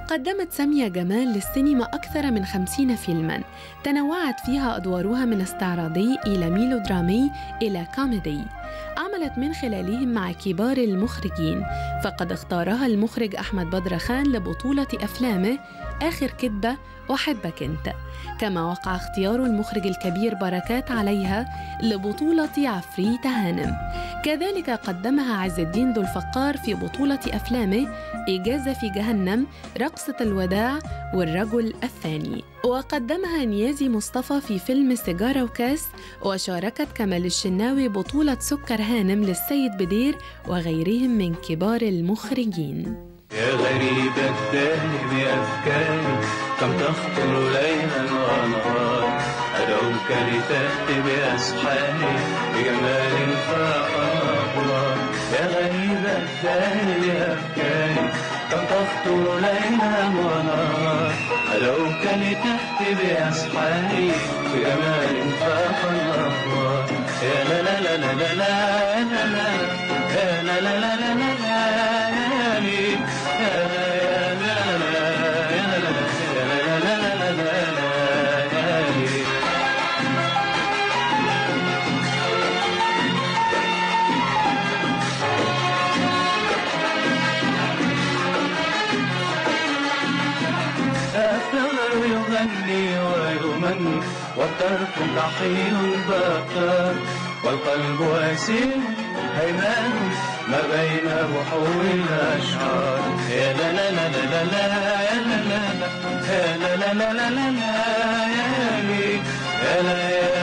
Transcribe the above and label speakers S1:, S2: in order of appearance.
S1: وقدمت سامية جمال للسينما أكثر من 50 فيلماً تنوعت فيها أدوارها من استعراضي إلى ميلودرامي إلى كوميدي. عملت من خلالهم مع كبار المخرجين، فقد اختارها المخرج أحمد بدرخان لبطولة أفلامه آخر كدبة وأحبك أنت، كما وقع اختيار المخرج الكبير بركات عليها لبطولة عفريت هانم. كذلك قدمها عز الدين ذو الفقار في بطولة أفلامه إجازة في جهنم، رقصة الوداع، والرجل الثاني. وقدمها نيازي مصطفى في فيلم سيجارة وكاس، وشاركت كمال الشناوي بطولة سكر هانم للسيد بدير وغيرهم من كبار المخرجين.
S2: يا غريب الدهر بأفكاري كم تخطر ليلا ونهار، أدعوك لتأتي بأسحاري بجمال فأخبار. يا غريب الدهر بأفكاري كم تخطر ليلا ونهار، أدعوك لتأتي بأسحاري بجمال فأخبار. يا لا لا لا لا لا لا لا يا لا لا لا لا الثغر يغني ويغني والطرف ضحيل بطار، والقلب أسير هيمان ما بين بحور الأشعار. يا لا لا لا لا لا يا لا لا لا يا لا لا لا لا لا يا لا